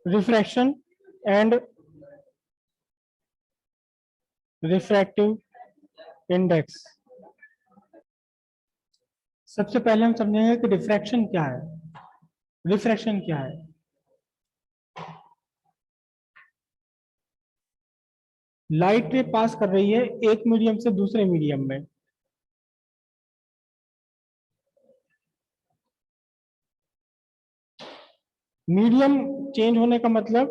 Refraction and refractive index. सबसे पहले हम समझेंगे कि रिफ्रैक्शन क्या है। रिफ्रैक्शन क्या है? लाइट रे पास कर रही है एक मीडियम से दूसरे मीडियम में। मीडियम चेंज होने का मतलब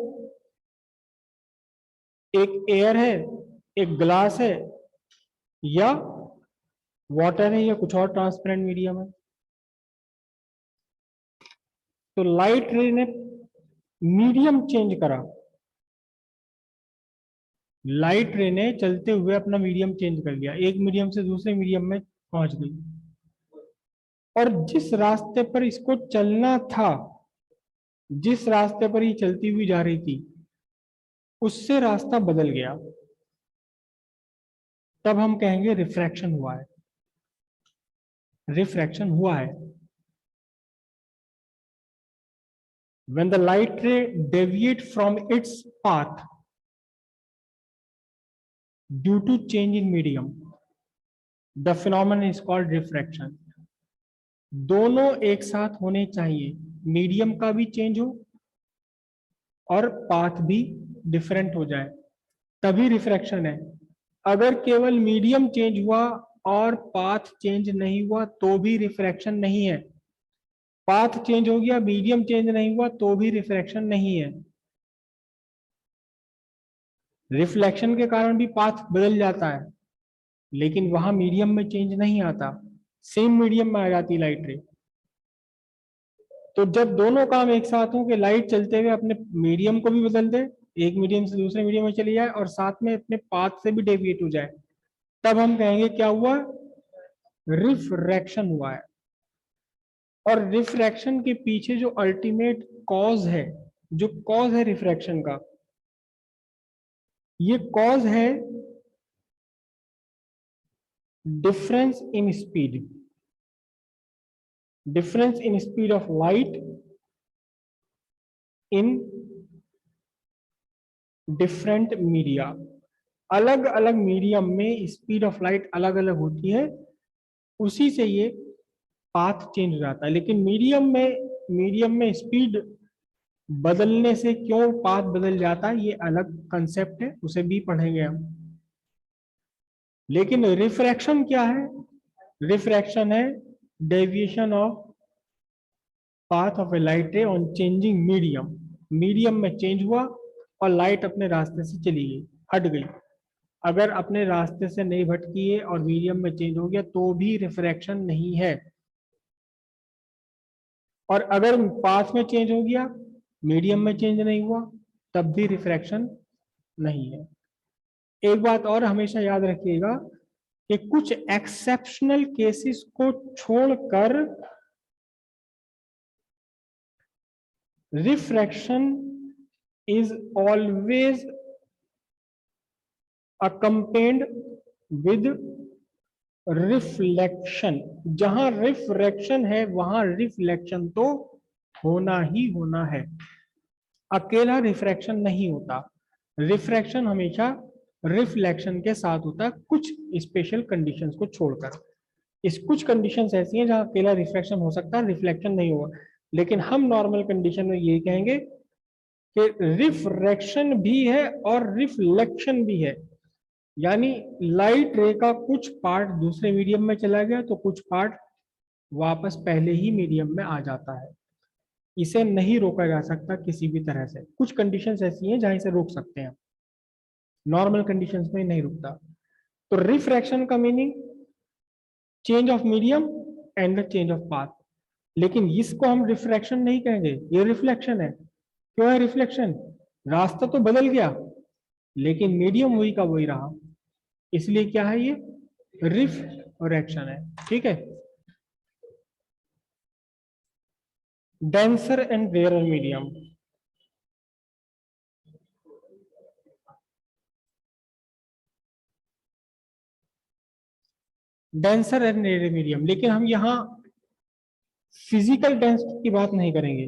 एक एयर है, एक ग्लास है, या वाटर है, या कुछ और ट्रांसपेरेंट मीडियम है। तो लाइट रे ने मीडियम चेंज करा। लाइट रे ने चलते हुए अपना मीडियम चेंज कर लिया, एक मीडियम से दूसरे मीडियम में पहुंच गई, और जिस रास्ते पर इसको चलना था, जिस रास्ते पर ये चलती हुई जा रही थी, उससे रास्ता बदल गया। तब हम कहेंगे रिफ्रैक्शन हुआ है। रिफ्रैक्शन हुआ है। When the light ray deviate from its path due to change in medium, the phenomenon is called refraction. दोनों एक साथ होने चाहिए, मीडियम का भी चेंज हो और पाथ भी डिफरेंट हो जाए, तभी रिफ्रैक्शन है। अगर केवल मीडियम चेंज हुआ और पाथ चेंज नहीं हुआ तो भी रिफ्रैक्शन नहीं है। पाथ चेंज हो गया, मीडियम चेंज नहीं हुआ तो भी रिफ्रैक्शन नहीं है। रिफ्लेक्शन के कारण भी पाथ बदल जाता है, लेकिन वहां मीडियम में चेंज नहीं आता, सेम मीडियम में आ जाती लाइट रे। तो जब दोनों काम एक साथ हो कि लाइट चलते हुए अपने मीडियम को भी बदल दे, एक मीडियम से दूसरे मीडियम में चली जाए और साथ में अपने पाथ से भी डेविएट हो जाए, तब हम कहेंगे क्या हुआ? रिफ्रैक्शन हुआ है। और रिफ्रैक्शन के पीछे जो अल्टीमेट कॉज है, जो कॉज है रिफ्रैक्शन का, ये कॉज है difference in speed. Difference in speed of light in different media. अलग अलग मीडियम में स्पीड ऑफ लाइट अलग अलग होती है, उसी से ये पाथ चेंज हो जाता है। लेकिन मीडियम में स्पीड बदलने से क्यों पाथ बदल जाता है, ये अलग कंसेप्ट है, उसे भी पढ़ेंगे हम। लेकिन रिफ्रैक्शन क्या है? रिफ्रैक्शन है deviation of path of A light रे ऑन चेंजिंग मीडियम। मीडियम में चेंज हुआ और लाइट अपने रास्ते से चली गई, हट गई। अगर अपने रास्ते से नहीं भटकी है और मीडियम में चेंज हो गया तो भी रिफ्रैक्शन नहीं है। और अगर पाथ में चेंज हो गया, मीडियम में चेंज नहीं हुआ, तब भी रिफ्रैक्शन नहीं है। एक बात और हमेशा याद रखिएगा कि कुछ एक्सेप्शनल केसेस को छोड़कर refraction is always accompanied with reflection. जहां रिफ्रैक्शन है वहां रिफ्लेक्शन तो होना ही होना है, अकेला रिफ्रैक्शन नहीं होता। रिफ्रैक्शन हमेशा रिफ्लेक्शन के साथ होता है, कुछ स्पेशल कंडीशंस को छोड़कर। इस कुछ कंडीशंस ऐसी हैं जहां अकेला रिफ्रैक्शन हो सकता है, रिफ्लेक्शन नहीं होगा। लेकिन हम नॉर्मल कंडीशन में ये कहेंगे कि रिफ्रैक्शन भी है और रिफ्लेक्शन भी है। यानी लाइट रे का कुछ पार्ट दूसरे मीडियम में चला गया तो कुछ पार्ट वापस पहले ही मीडियम में आ जाता है। इसे नहीं रोका जा सकता किसी भी तरह से। कुछ कंडीशंस ऐसी हैं जहां इसे रोक सकते हैं, नॉर्मल कंडीशंस में नहीं रुकता। तो रिफ्रैक्शन का meaning change of medium and the change of path. लेकिन इसको हम रिफ्रैक्शन नहीं कहेंगे, ये रिफ्लेक्शन है। क्यों है रिफ्लेक्शन? रास्ता तो बदल गया लेकिन मीडियम वही का वही रहा, इसलिए क्या है ये? रिफ्रैक्शन है। ठीक है। denser and rarer medium। Denser and rarer medium, लेकिन हम यहां फिजिकल डेंसिटी की बात नहीं करेंगे।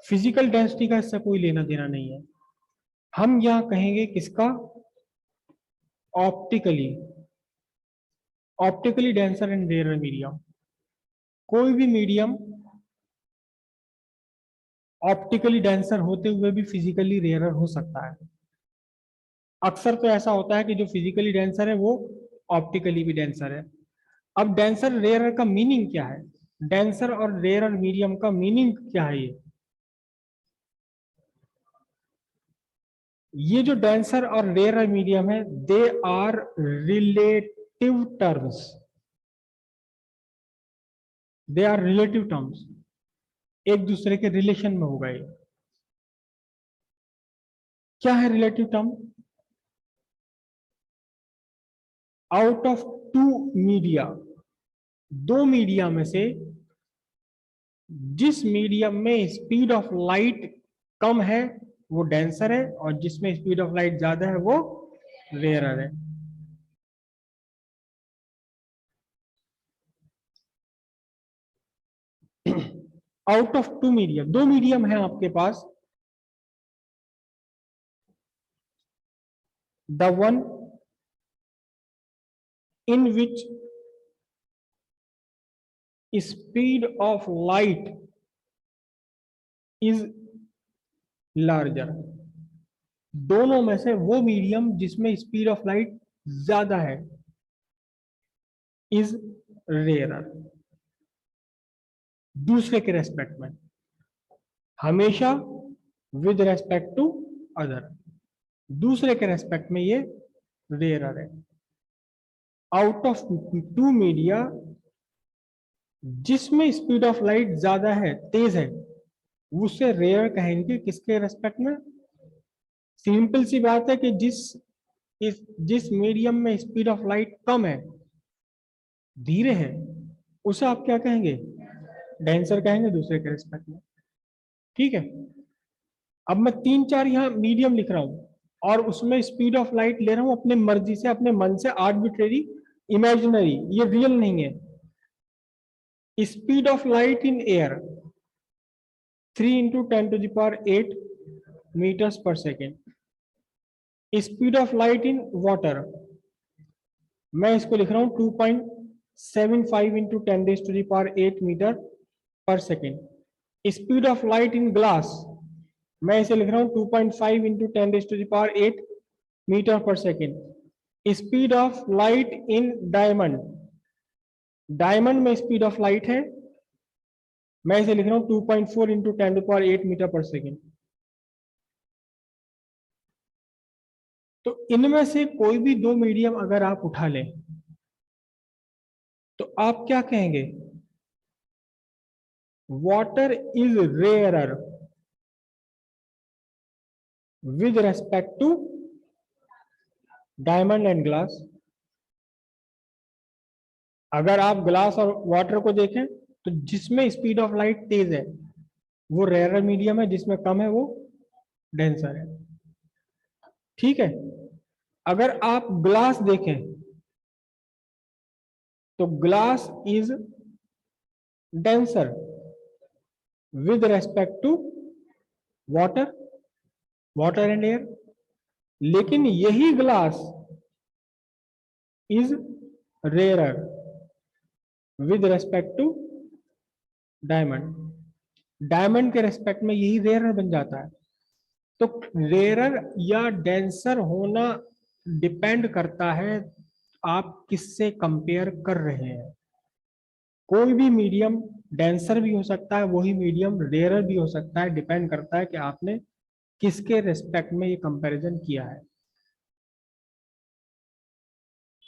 फिजिकल डेंसिटी का इससे कोई लेना देना नहीं है। हम यहां कहेंगे किसका, optically, optically denser and rarer medium. कोई भी मीडियम ऑप्टिकली डेंसर होते हुए भी फिजिकली रेयर हो सकता है। अक्सर तो ऐसा होता है कि जो फिजिकली डेंसर है वो ऑप्टिकली भी डेंसर है। अब डेंसर रेयर का मीनिंग क्या है, डेंसर और रेयर मीडियम का मीनिंग क्या है? ये जो डेंसर और रेयर मीडियम है, they are relative terms, they are relative terms, एक दूसरे के रिलेशन में होगा ये। क्या है relative term? Out of two media, दो मीडिया में से जिस मीडियम में स्पीड ऑफ लाइट कम है वो डेंसर है, और जिसमें स्पीड ऑफ लाइट ज्यादा है वो रेयरर है। आउट ऑफ टू मीडियम, दो मीडियम है आपके पास, the one in which speed of light is larger, दोनों में से वो मीडियम जिसमें स्पीड ऑफ लाइट ज्यादा है इज रेयरर। दूसरे के रेस्पेक्ट में, हमेशा विद रेस्पेक्ट टू अदर, दूसरे के रेस्पेक्ट में ये रेयरर है। आउट ऑफ टू मीडिया, जिसमें स्पीड ऑफ लाइट ज्यादा है, तेज है, उससे रेयर कहेंगे किसके रेस्पेक्ट में? सिंपल सी बात है कि जिस मीडियम में स्पीड ऑफ लाइट कम है, धीरे है, उसे आप क्या कहेंगे? डेंसर कहेंगे, दूसरे के रेस्पेक्ट में। ठीक है, अब मैं तीन चार यहाँ मीडियम लिख रहा हूं और उसमें स्पीड ऑफ लाइट ले रहा हूं अपने मर्जी से, अपने मन से, आर्बिट्रेरी, इमेजिनरी, ये रियल नहीं है। Speed of light in air 3 into 10 to the power 8 meters per second। Speed of light in water, मैं इसको लिख रहा हूं 2.75 into 10 raised to the power 8 metre पर second. Speed of light in glass, मैं इसे लिख रहा हूं 2.5 into 10 raised to the power 8 metre पर second. Speed of light in diamond, diamond में स्पीड ऑफ लाइट है, मैं इसे लिख रहा हूं 2.4 into 10 to the power 8 metre पर सेकेंड। तो इनमें से कोई भी दो मीडियम अगर आप उठा लें तो आप क्या कहेंगे? Water is rarer with respect to diamond and glass. अगर आप ग्लास और वाटर को देखें तो जिसमें स्पीड ऑफ लाइट तेज है वो रेयरर मीडियम है, जिसमें कम है वो डेंसर है। ठीक है, अगर आप ग्लास देखें तो glass is denser with respect to water, water and air, लेकिन यही glass is rarer with respect to diamond. Diamond के रेस्पेक्ट में यही रेयरर बन जाता है। तो रेयरर या डेंसर होना डिपेंड करता है आप किससे कंपेयर कर रहे हैं। कोई भी मीडियम डेंसर भी हो सकता है, वही मीडियम रेयरर भी हो सकता है, डिपेंड करता है कि आपने किसके रेस्पेक्ट में ये कंपैरिजन किया है।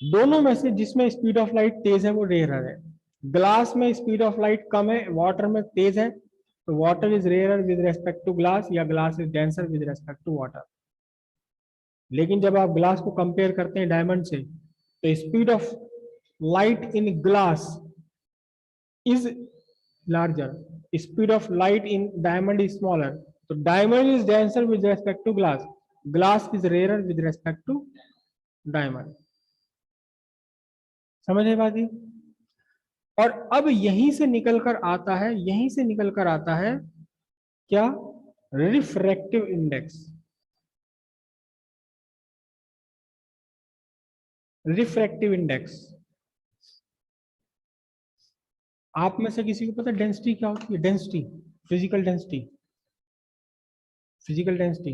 दोनों में से जिसमें स्पीड ऑफ लाइट तेज है वो रेयरर है। ग्लास में स्पीड ऑफ लाइट कम है, वाटर में तेज है, तो water is rarer with respect to glass, या glass is denser with respect to water. लेकिन जब आप ग्लास को कंपेयर करते हैं डायमंड से, तो speed of light in glass is larger, speed of light in diamond is smaller. तो diamond is denser with respect to glass, glass is rarer with respect to diamond. समझ आई बात? और अब यहीं से निकल कर आता है, यहीं से निकल कर आता है क्या? Refractive index. Refractive index. आप में से किसी को पता डेंसिटी क्या होती है? Density, physical density, physical density.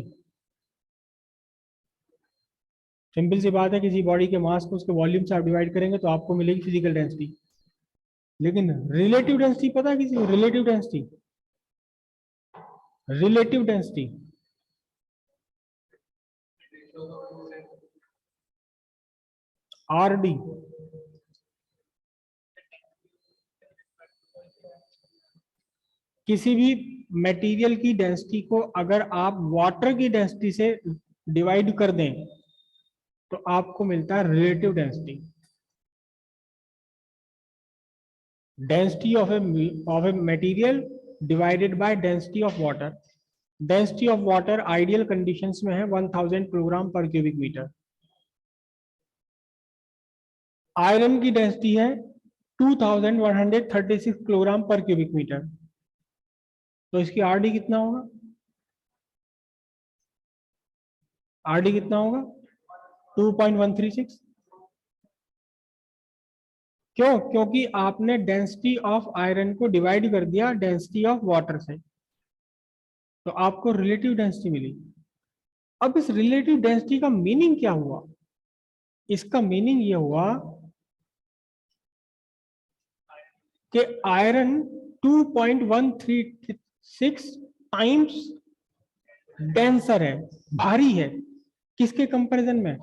Simple सी बात है, किसी बॉडी के मास को उसके वॉल्यूम से आप डिवाइड करेंगे तो आपको मिलेगी फिजिकल डेंसिटी। लेकिन रिलेटिव डेंसिटी पता है किसी को? Relative density, relative density. RD. किसी भी मटेरियल की डेंसिटी को अगर आप वाटर की डेंसिटी से डिवाइड कर दें तो आपको मिलता है relative density. Density of a material divided by density of water. Density of water ideal conditions में है 1000 किलोग्राम पर क्यूबिक मीटर। आयरन की डेंसिटी है 2136 किलोग्राम पर क्यूबिक मीटर। तो इसकी आरडी कितना होगा? आरडी कितना होगा? 2.136। क्यों? क्योंकि आपने डेंसिटी ऑफ आयरन को डिवाइड कर दिया डेंसिटी ऑफ वाटर से, तो आपको रिलेटिव डेंसिटी मिली। अब इस रिलेटिव डेंसिटी का मीनिंग क्या हुआ? इसका मीनिंग ये हुआ कि आयरन 2.136 टाइम्स डेंसर है, भारी है। किसके कंपैरिजन में?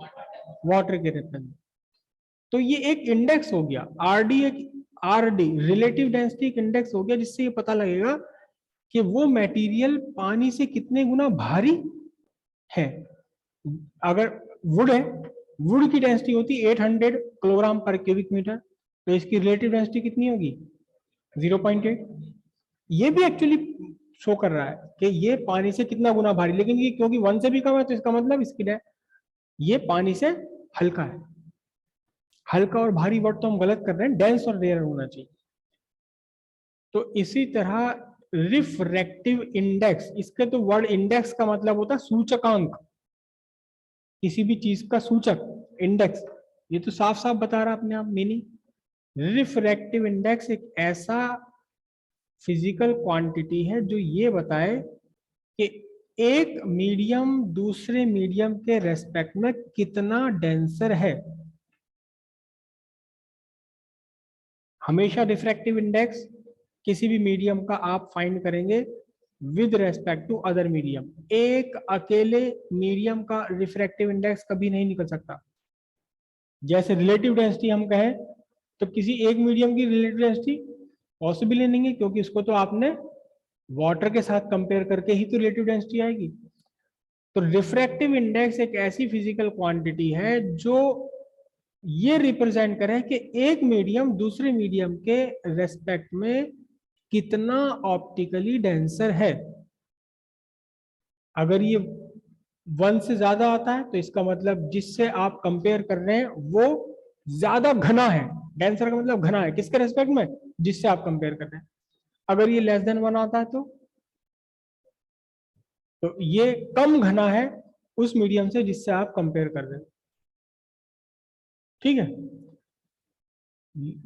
वाटर के रिलेशन। तो ये एक इंडेक्स हो गया आरडी। एक आरडी रिलेटिव डेंसिटी एक इंडेक्स हो गया जिससे ये पता लगेगा कि वो मटेरियल पानी से कितने गुना भारी है। अगर वुड है, वुड की डेंसिटी होती है 800 किलोग्राम पर क्यूबिक मीटर, तो इसकी रिलेटिव डेंसिटी कितनी होगी? 0.8। ये भी एक्चुअली शो कर रहा है कि ये पानी से कितना गुना भारी, लेकिन ये क्योंकि 1 से भी कम है तो इसका मतलब इसकी ये पानी से हल्का है। हल्का और भारी वर्ड तो हम गलत कर रहे हैं, डेंस और रेयर होना चाहिए। तो इसी तरह रिफ्रैक्टिव इंडेक्स, इसके तो वर्ड इंडेक्स का मतलब होता है सूचकांक, किसी भी चीज का सूचक, इंडेक्स। ये तो साफ साफ बता रहा अपने आप मीनिंग। रिफ्रैक्टिव इंडेक्स एक ऐसा फिजिकल क्वांटिटी है जो ये बताए कि एक मीडियम दूसरे मीडियम के रेस्पेक्ट में कितना डेंसर है। हमेशा रिफ्रैक्टिव इंडेक्स किसी भी मीडियम का आप फाइंड करेंगे with respect to other medium. एक अकेले मीडियम का रिफ्रैक्टिव इंडेक्स कभी नहीं निकल सकता। जैसे रिलेटिव डेंसिटी हम कहें तो किसी एक मीडियम की रिलेटिव डेंसिटी पॉसिबल ही नहीं है, क्योंकि इसको तो आपने वाटर के साथ कंपेयर करके ही तो रिलेटिव डेंसिटी आएगी। तो रिफ्रैक्टिव इंडेक्स एक ऐसी फिजिकल क्वांटिटी है जो ये रिप्रेजेंट करे कि एक मीडियम दूसरे मीडियम के रेस्पेक्ट में कितना ऑप्टिकली डेंसर है। अगर ये 1 से ज्यादा आता है तो इसका मतलब जिससे आप कंपेयर कर रहे हैं वो ज्यादा घना है। डेंसर का मतलब घना है, किसके रेस्पेक्ट में? जिससे आप कंपेयर कर रहे हैं। अगर ये लेस देन 1 आता है तो ये कम घना है उस मीडियम से जिससे आप कंपेयर कर रहे हैं। ठीक है,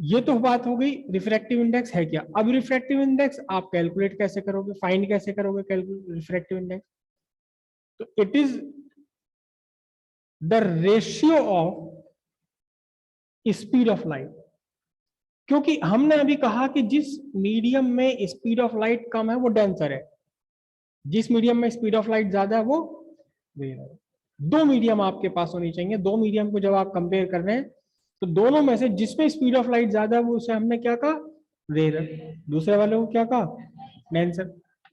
ये तो बात हो गई रिफ्रैक्टिव इंडेक्स है क्या। अब रिफ्रैक्टिव इंडेक्स आप कैलकुलेट कैसे करोगे, फाइंड कैसे करोगे रिफ्रैक्टिव इंडेक्स? तो it is the ratio of speed of light. क्योंकि हमने अभी कहा कि जिस मीडियम में स्पीड ऑफ लाइट कम है वो डेंसर है, जिस मीडियम में स्पीड ऑफ लाइट ज्यादा है वो रेयर है। दो मीडियम आपके पास होनी चाहिए। दो मीडियम को जब आप कंपेयर कर रहे हैं तो दोनों में से जिसमें स्पीड ऑफ लाइट ज्यादा है वो उसे हमने क्या कहा? रेयर। दूसरे वाले को क्या कहा? डेंसर।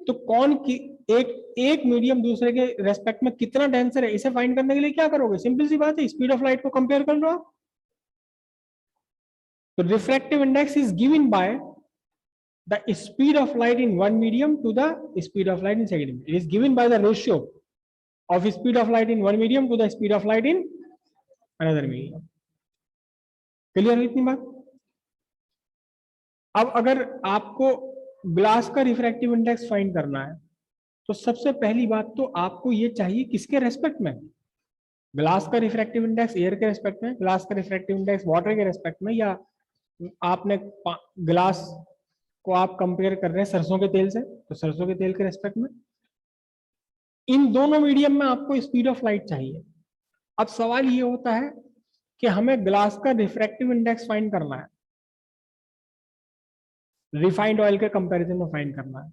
तो कौन की एक एक मीडियम दूसरे के रेस्पेक्ट में कितना डेंसर है, इसे फाइंड करने के लिए क्या करोगे? सिंपल सी बात है, स्पीड ऑफ लाइट को कंपेयर कर लो आप। तो refractive index is given by the speed of light in one medium to the speed of light in second medium. It is given by the ratio of speed of light in one medium to the speed of light in another medium. Clear है इतनी बात? अब अगर आपको glass का refractive index find करना है तो सबसे पहली बात तो आपको ये चाहिए किसके रेस्पेक्ट में, ग्लास का रिफ्रैक्टिव इंडेक्स एयर के रेस्पेक्ट में, ग्लास का रिफ्रैक्टिव इंडेक्स वाटर के रेस्पेक्ट में, या आपने ग्लास को आप कंपेयर कर रहे हैं सरसों के तेल से, तो सरसों के तेल के रेस्पेक्ट में। इन दोनों मीडियम में आपको स्पीड ऑफ लाइट चाहिए। अब सवाल ये होता है कि हमें ग्लास का रिफ्रैक्टिव इंडेक्स फाइंड करना है, रिफाइंड ऑयल के कंपैरिजन में फाइंड करना है।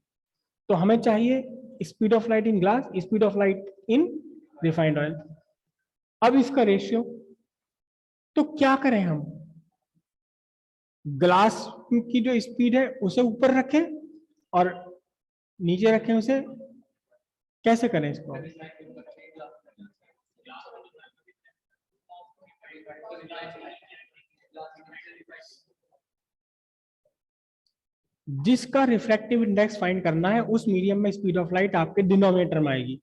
तो हमें चाहिए speed of light in glass, speed of light in refined oil. अब इसका रेशियो, तो क्या करें हम, ग्लास की जो स्पीड है उसे ऊपर रखें और नीचे रखें उसे, कैसे करें इसको? जिसका रिफ्रैक्टिव इंडेक्स फाइंड करना है उस मीडियम में स्पीड ऑफ लाइट आपके डिनोमिनेटर में आएगी,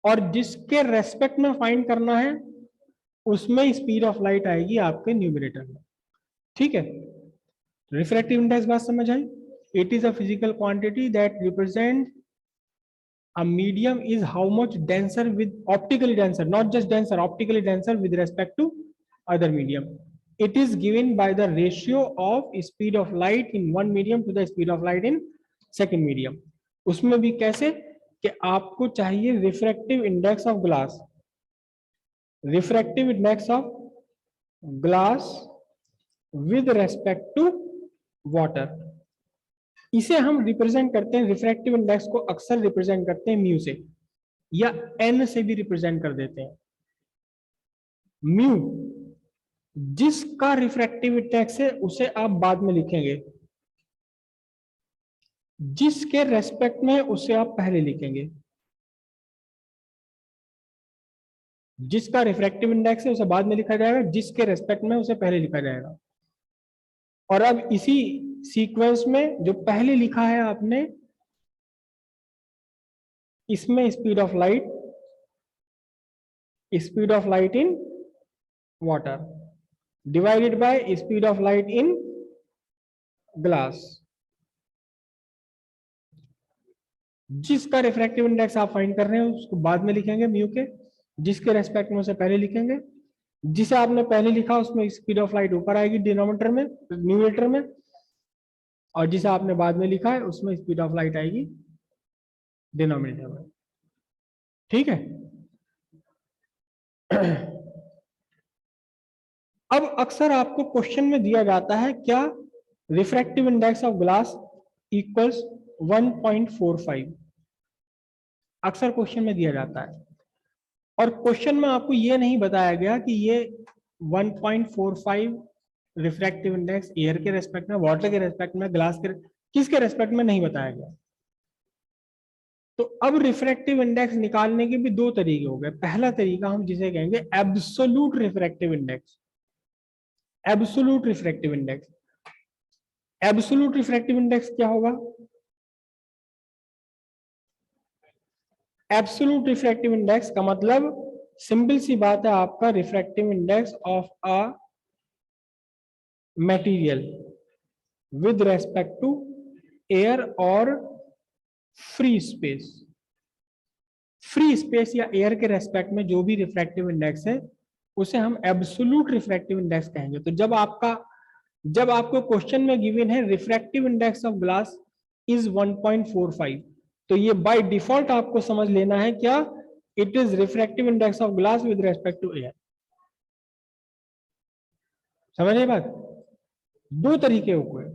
और जिसके रेस्पेक्ट में फाइंड करना है उसमें स्पीड ऑफ लाइट आएगी आपके न्यूमरेटर में। ठीक है, रिफ्रैक्टिव इंडेक्स बात समझ आई? It is a physical quantity that represent a medium is how much denser with optically denser, not just denser, optically denser with respect to other medium. It is given by the ratio of speed of light in one medium to the speed of light in second medium. उसमें भी कैसे कि आपको चाहिए refractive index of glass, refractive index of glass with respect to water. इसे हम represent करते हैं, रिफ्रैक्टिव इंडेक्स को अक्सर रिप्रेजेंट करते हैं म्यू से, या एन से भी रिप्रेजेंट कर देते हैं। म्यू जिसका रिफ्रैक्टिव इंडेक्स है उसे आप बाद में लिखेंगे, जिसके रेस्पेक्ट में उसे आप पहले लिखेंगे। जिसका रिफ्रैक्टिव इंडेक्स है उसे बाद में लिखा जाएगा, जिसके रेस्पेक्ट में उसे पहले लिखा जाएगा। और अब इसी सीक्वेंस में जो पहले लिखा है आपने, इसमें speed of light in water divided by speed of light in glass. जिसका रिफ्रैक्टिव इंडेक्स आप फाइंड कर रहे हैं उसको बाद में लिखेंगे म्यू के, जिसके रेस्पेक्ट में उसे पहले लिखेंगे। जिसे आपने पहले लिखा उसमें स्पीड ऑफ लाइट ऊपर आएगी डिनोमिनेटर में, न्यूमरेटर में, और जिसे आपने बाद में लिखा है उसमें स्पीड ऑफ लाइट आएगी डिनोमिनेटर में। ठीक है। अब अक्सर आपको क्वेश्चन में दिया जाता है क्या refractive index of glass equals 1.45, अक्सर क्वेश्चन में दिया जाता है, और क्वेश्चन में आपको ये नहीं बताया गया कि ये 1.45 रिफ्रैक्टिव इंडेक्स एयर के रेस्पेक्ट में, वाटर के रेस्पेक्ट में, ग्लास के किसके रेस्पेक्ट में नहीं बताया गया। तो अब रिफ्रैक्टिव इंडेक्स निकालने के भी दो तरीके हो गए। पहला तरीका हम जिसे कहेंगे absolute refractive index. Absolute refractive index, absolute refractive index क्या होगा? एब्सोल्यूट रिफ्रैक्टिव इंडेक्स का मतलब सिंपल सी बात है, आपका refractive index of a material with respect to air और फ्री स्पेस। फ्री स्पेस या एयर के रेस्पेक्ट में जो भी रिफ्रैक्टिव इंडेक्स है उसे हम एब्सोल्यूट रिफ्रैक्टिव इंडेक्स कहेंगे। तो जब आपको क्वेश्चन में गिवन है refractive index of glass is 1.45, तो ये बाय डिफॉल्ट आपको समझ लेना है क्या, it is refractive index of glass with respect to air. समझे बात? दो तरीके हुए।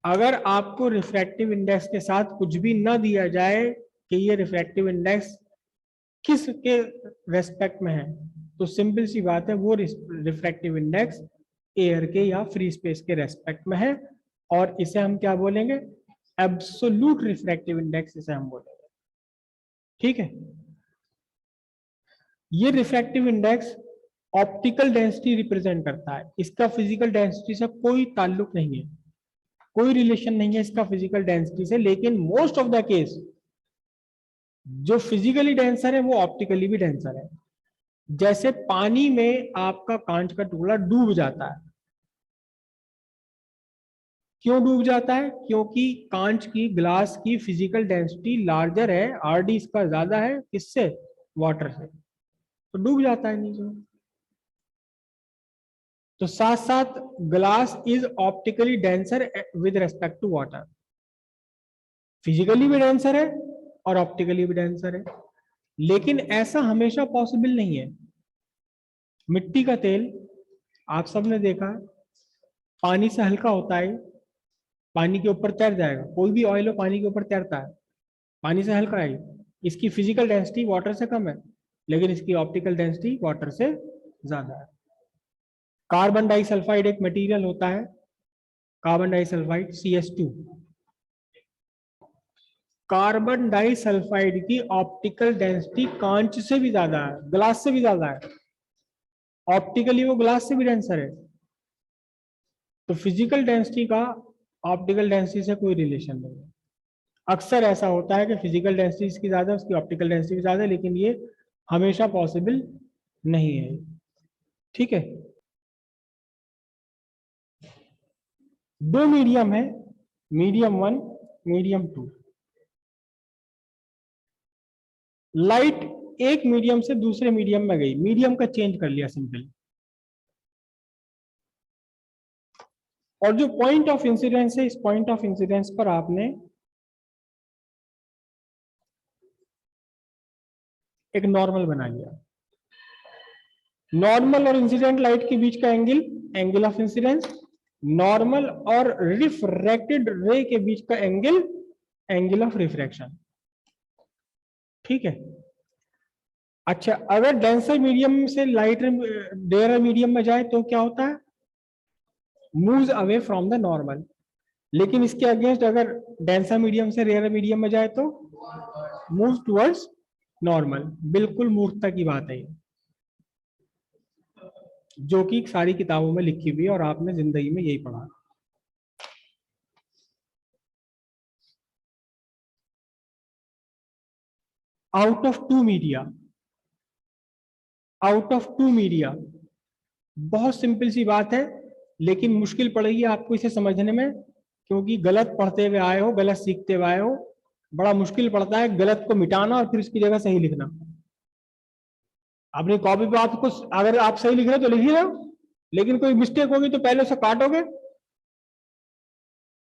अगर आपको रिफ्रैक्टिव इंडेक्स के साथ कुछ भी ना दिया जाए कि ये रिफ्रैक्टिव इंडेक्स किसके रेस्पेक्ट में है, तो सिंपल सी बात है वो रिफ्रैक्टिव इंडेक्स एयर के या फ्री स्पेस के रेस्पेक्ट में है, और इसे हम क्या बोलेंगे? एब्सोल्यूट रिफ्रैक्टिव इंडेक्स इसे हम बोलेंगे। ठीक है। ये refractive index optical density represent करता है, इसका फिजिकल डेंसिटी से कोई ताल्लुक नहीं है, कोई रिलेशन नहीं है इसका फिजिकल डेंसिटी से। लेकिन मोस्ट ऑफ द केस जो फिजिकली डेंसर है वो ऑप्टिकली भी डेंसर है। जैसे पानी में आपका कांच का टुकड़ा डूब जाता है, क्यों डूब जाता है? क्योंकि कांच की, ग्लास की फिजिकल डेंसिटी लार्जर है, आरडी इसका ज्यादा है, किससे? वाटर से, तो डूब जाता है नीचे। तो साथ साथ glass is optically denser with respect to water, physically भी डेंसर है और ऑप्टिकली भी डेंसर है। लेकिन ऐसा हमेशा पॉसिबल नहीं है। मिट्टी का तेल आप सबने देखा है, पानी से हल्का होता है, पानी के ऊपर तैर जाएगा। कोई भी ऑयल हो पानी के ऊपर तैरता है, पानी से हल्का है। इसकी फिजिकल डेंसिटी वाटर से कम है, लेकिन इसकी ऑप्टिकल डेंसिटी वाटर से ज्यादा है। कार्बन डाइसल्फाइड एक मटेरियल होता है, carbon disulphide CH2। Carbon disulphide की ऑप्टिकल डेंसिटी कांच से भी ज्यादा है, ग्लास से भी ज्यादा है। ऑप्टिकली वो ग्लास से भी डेंसर है। तो फिजिकल डेंसिटी का ऑप्टिकल डेंसिटी से कोई रिलेशन नहीं है। अक्सर ऐसा होता है कि फिजिकल डेंसिटी इसकी ज्यादा, उसकी ऑप्टिकल डेंसिटी भी ज्यादा है, लेकिन ये हमेशा पॉसिबल नहीं है। ठीक है, दो मीडियम है, मीडियम 1, मीडियम 2। लाइट एक मीडियम से दूसरे मीडियम में गई, मीडियम का चेंज कर लिया सिंपल। और जो पॉइंट ऑफ इंसिडेंस है, इस पॉइंट ऑफ इंसिडेंस पर आपने एक नॉर्मल बना लिया। नॉर्मल और इंसिडेंट लाइट के बीच का angle, angle of incidence. Normal और रिफ्रैक्टेड रे के बीच का एंगल, एंगल ऑफ रिफ्रैक्शन। ठीक है। अच्छा, अगर डेंसर मीडियम से लाइट रेयर मीडियम में जाए तो क्या होता है? Moves away from the normal. लेकिन इसके अगेंस्ट अगर डेंसर मीडियम से रेयर मीडियम में जाए तो मूव टुवर्ड्स नॉर्मल। बिल्कुल मूर्खता की बात है ये, जो कि सारी किताबों में लिखी हुई है और आपने जिंदगी में यही पढ़ा। Out of two media, out of two media, बहुत सिंपल सी बात है, लेकिन मुश्किल पड़ेगी आपको इसे समझने में, क्योंकि गलत पढ़ते हुए आए हो, गलत सीखते हुए आए हो। बड़ा मुश्किल पड़ता है गलत को मिटाना और फिर उसकी जगह सही लिखना। अपनी कॉपी पे आपको, अगर आप सही लिख रहे हो तो लिख ही रहे हो, लेकिन कोई मिस्टेक होगी तो पहले उसे काटोगे,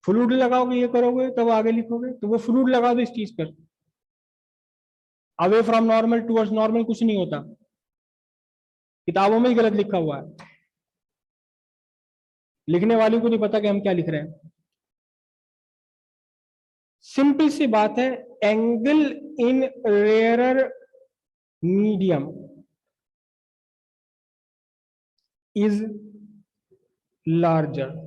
फ्लूड लगाओगे, ये करोगे, तब आगे लिखोगे। तो वो फ्लूड लगा दो इस चीज पर। Away from normal towards normal कुछ नहीं होता, किताबों में ही गलत लिखा हुआ है। लिखने वाले को नहीं पता कि हम क्या लिख रहे हैं। सिंपल सी बात है, angle in rarer medium is larger.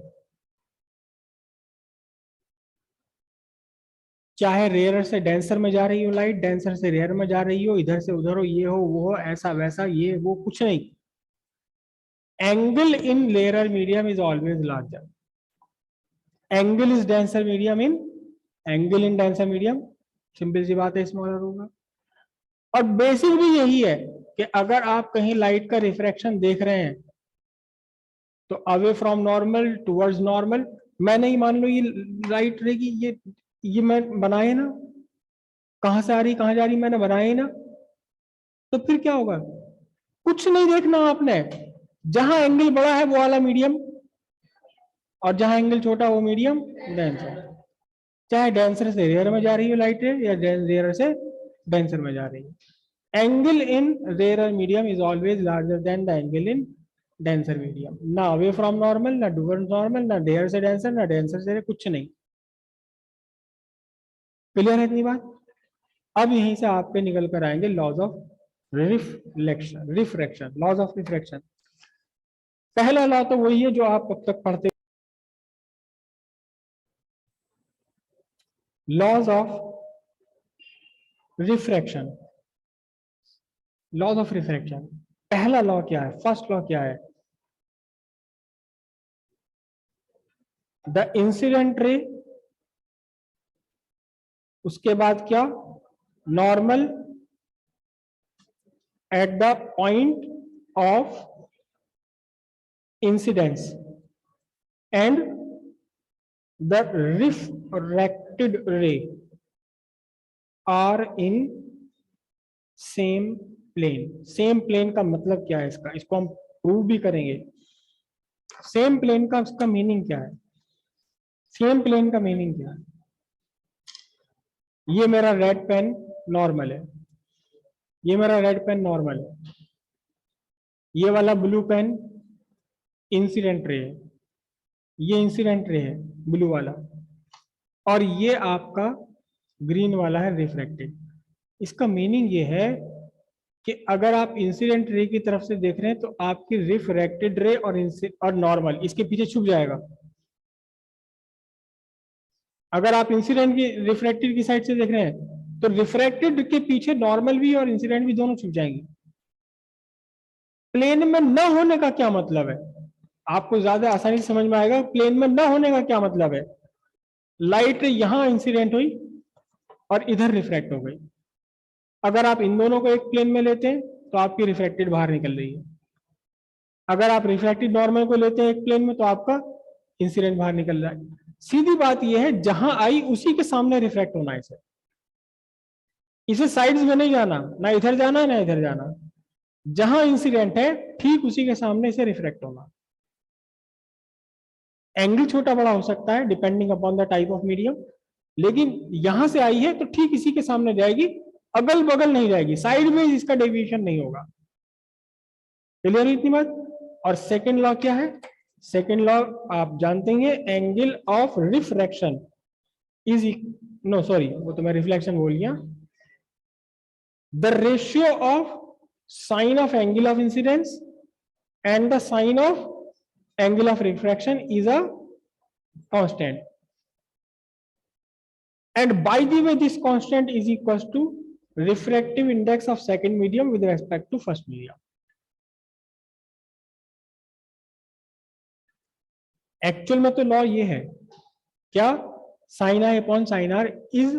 चाहे रेयर से डेंसर में जा रही हो लाइट, डेंसर से रेयर में जा रही हो, इधर से उधर हो, ये हो वो हो, ऐसा वैसा, ये वो कुछ नहीं। Angle in rare medium is always larger. Angle is denser medium in, angle in denser medium. Simple सी बात है, स्मॉलर होगा। और बेसिक भी यही है कि अगर आप कहीं लाइट का रिफ्रैक्शन देख रहे हैं तो away from normal towards normal. मैं नहीं, मान लो ये लाइट रहेगी, ये मैं बनाए ना, कहां से आ रही कहां जा रही मैंने बनाए ना, तो फिर क्या होगा? कुछ नहीं देखना आपने, जहां एंगल बड़ा है वो वाला मीडियम, और जहां एंगल छोटा वो मीडियम डेंसर। चाहे डेंसर से रेयर में जा रही है लाइट रे, या रेयर से डेंसर में जा रही है, angle in rare medium is always larger than the angle in denser medium. ना अवे फ्रॉम नॉर्मल, ना टुवर्ड्स नॉर्मल, ना रेयर से डेंसर, ना डेंसर से कुछ नहीं। क्लियर है इतनी बात? अब यहीं से आपके निकल कर आएंगे laws of reflection, refraction, laws of refraction. पहला लॉ तो वही है जो आप अब तक पढ़ते, laws of refraction. Laws of refraction, पहला लॉ क्या है? फर्स्ट लॉ क्या है? द इंसिडेंट रे, उसके बाद क्या? Normal at the point of incidence and the refracted ray are in same plane. Same plane का मतलब क्या है इसका, इसको हम प्रूव भी करेंगे। सेम प्लेन का उसका मीनिंग क्या है, सेम प्लेन का मीनिंग क्या है? ये मेरा रेड पेन नॉर्मल है, ये मेरा रेड पेन नॉर्मल है, ये वाला ब्लू पेन इंसिडेंट रे है, ये इंसिडेंट रे है ब्लू वाला, और ये आपका ग्रीन वाला है रिफ्लेक्टेड। इसका मीनिंग ये है कि अगर आप इंसिडेंट रे की तरफ से देख रहे हैं तो आपकी रिफ्रैक्टेड रे और नॉर्मल इसके पीछे छुप जाएगा। अगर आप इंसिडेंट की रिफ्रैक्टेड की साइड से देख रहे हैं तो रिफ्रैक्टेड के पीछे नॉर्मल भी और इंसिडेंट भी दोनों छुप जाएंगे। प्लेन में न होने का क्या मतलब है, आपको ज्यादा आसानी से समझ में आएगा। प्लेन में न होने का क्या मतलब है, लाइट यहां इंसिडेंट हुई और इधर रिफ्रैक्ट हो गई। अगर आप इन दोनों को एक प्लेन में लेते हैं तो आपकी रिफ्रैक्टेड बाहर निकल रही है। अगर आप रिफ्रैक्टेड नॉर्मल को लेते हैं एक प्लेन में तो आपका इंसिडेंट बाहर निकल रहा है। सीधी बात यह है, जहां आई उसी के सामने रिफ्रैक्ट होना है इसे साइड्स में नहीं जाना, ना इधर जाना ना इधर जाना। जहां इंसिडेंट है ठीक उसी के सामने इसे रिफ्रैक्ट होना। एंगल छोटा बड़ा हो सकता है depending upon the type of medium, लेकिन यहां से आई है तो ठीक इसी के सामने जाएगी, अगल बगल नहीं जाएगी, साइड में इसका डेविएशन नहीं होगा। क्लियर है इतनी बात? और सेकेंड लॉ क्या है? सेकेंड लॉ आप जानते हैं, angle of refraction is, no sorry वो तो मैं रिफ्लेक्शन बोल गया। The ratio of sine of angle of incidence and the sine of angle of refraction is a constant, and by the way this constant is equals to refractive index of second medium with respect to first medium. Actual में तो law ये है क्या, sin i upon sin r is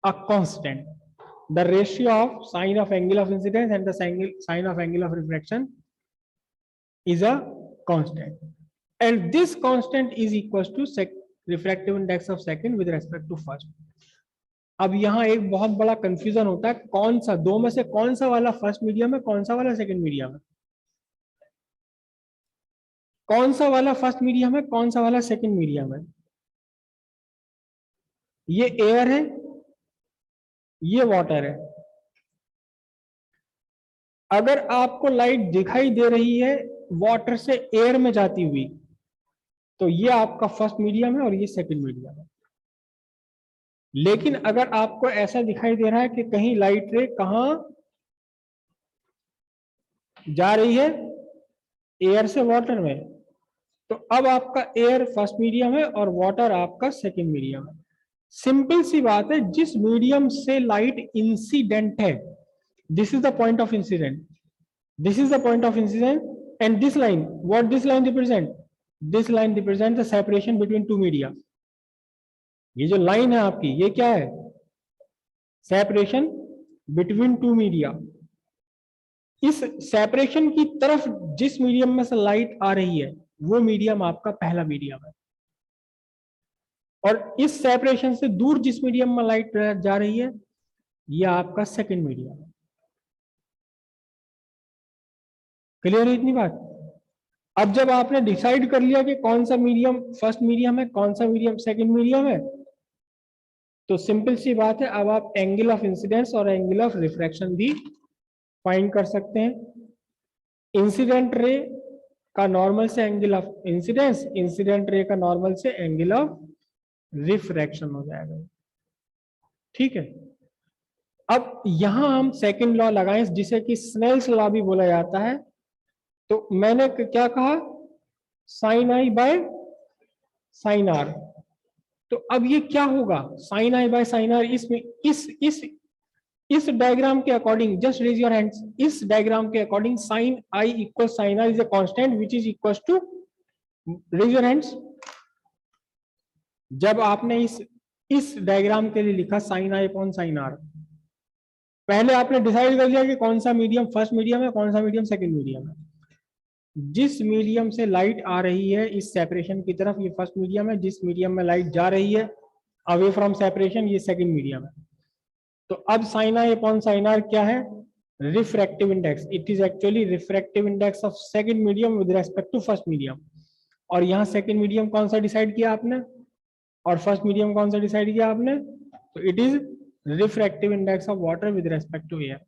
a constant. The ratio of sine of angle of incidence and the sine of angle of refraction is a constant, and this constant is equals to refractive index of second with respect to first. अब यहां एक बहुत बड़ा confusion होता है, कौन सा दो में से कौन सा वाला फर्स्ट मीडियम है, कौन सा वाला सेकंड मीडियम है, कौन सा वाला फर्स्ट मीडियम है, कौन सा वाला सेकंड मीडियम है। ये एयर है, ये वाटर है। अगर आपको लाइट दिखाई दे रही है वाटर से एयर में जाती हुई तो ये आपका फर्स्ट मीडियम है और ये सेकंड मीडियम है। लेकिन अगर आपको ऐसा दिखाई दे रहा है कि कहीं लाइट रे कहां जा रही है, एयर से वाटर में, तो अब आपका एयर फर्स्ट मीडियम है और वाटर आपका सेकंड मीडियम है। सिंपल सी बात है, जिस मीडियम से लाइट इंसिडेंट है, this is the point of incident, this is the point of incident, and this line, what this line represent, this line represent the separation between two media. ये जो line है आपकी, ये क्या है, separation between two media. इस separation की तरफ जिस मीडियम में से लाइट आ रही है वो मीडियम आपका पहला मीडियम है, और इस सेपरेशन से दूर जिस मीडियम में लाइट जा रही है ये आपका सेकंड मीडियम है। क्लियर है इतनी बात? अब जब आपने डिसाइड कर लिया कि कौन सा मीडियम फर्स्ट मीडियम है, कौन सा मीडियम सेकंड मीडियम है, तो सिंपल सी बात है, अब आप एंगल ऑफ इंसिडेंस और एंगल ऑफ रिफ्रैक्शन भी फाइंड कर सकते हैं। इंसिडेंट रे का नॉर्मल से angle of incidence, incident ray का नॉर्मल से एंगल ऑफ रिफ्रैक्शन हो जाएगा। ठीक है, अब यहां हम सेकंड लॉ लगाएं जिसे कि स्नेल्स लॉ भी बोला जाता है। तो मैंने क्या कहा, sine I by sine R. तो अब ये क्या होगा, sine I by sine R, इसमें इस डायग्राम के according, just raise your hands, इस डायग्राम के according sine I equal sine R is a constant which is equal to, raise your hands. जब आपने इस डायग्राम के लिए लिखा sine I upon sine R, पहले आपने डिसाइड कर लिया कि कौन सा मीडियम फर्स्ट मीडियम है, कौन सा मीडियम सेकंड मीडियम है। जिस मीडियम से लाइट आ रही है इस सेपरेशन की तरफ, ये फर्स्ट मीडियम है, जिस मीडियम में लाइट जा रही है अवे फ्रॉम सेपरेशन, ये सेकंड मीडियम है। तो अब sine I upon sine R क्या है? Refractive index. It is actually refractive index of second medium with respect to first medium. और यहाँ सेकंड मीडियम कौन सा डिसाइड किया आपने, और फर्स्ट मीडियम कौन सा डिसाइड किया आपने? तो it is refractive index of water with respect to air.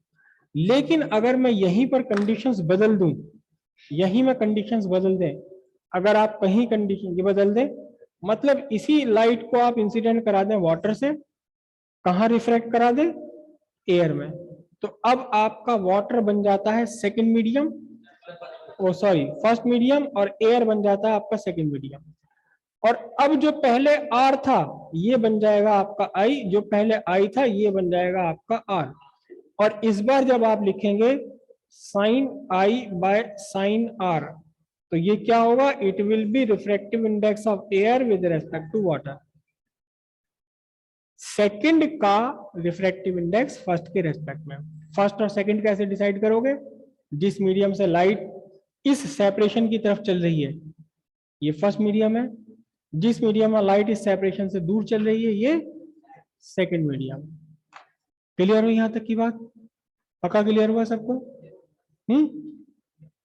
लेकिन अगर मैं यहीं पर कंडीशंस बदल दूं, यहीं मैं कंडीशंस बदल दें, अगर आप कहीं कंडीशन ये बदल दें, मतलब इसी लाइट को आप इंसिडेंट करा दें वाटर से, कहाँ रिफ्रैक्ट करा दें? एयर में। तो अब आपका वाटर बन जाता है सेकंड मीडियम, ओ सॉरी फर्स्ट मीडियम, और एयर बन जाता है आपका सेकंड मीडियम। और अब जो पहले आर था ये बन जाएगा आपका आई, जो पहले आई था ये बन जाएगा आपका आर। और इस बार जब आप लिखेंगे sine I by sine R, तो ये क्या होगा? It will be refractive index of air with respect to water. Second का रिफ्रैक्टिव इंडेक्स फर्स्ट के रेस्पेक्ट में। फर्स्ट और सेकंड कैसे डिसाइड करोगे? जिस मीडियम से लाइट इस सेपरेशन की तरफ चल रही है ये फर्स्ट मीडियम है, जिस मीडियम में लाइट इस सेपरेशन से दूर चल रही है ये सेकंड मीडियम। क्लियर हो यहां तक की बात? पक्का क्लियर हुआ सबको?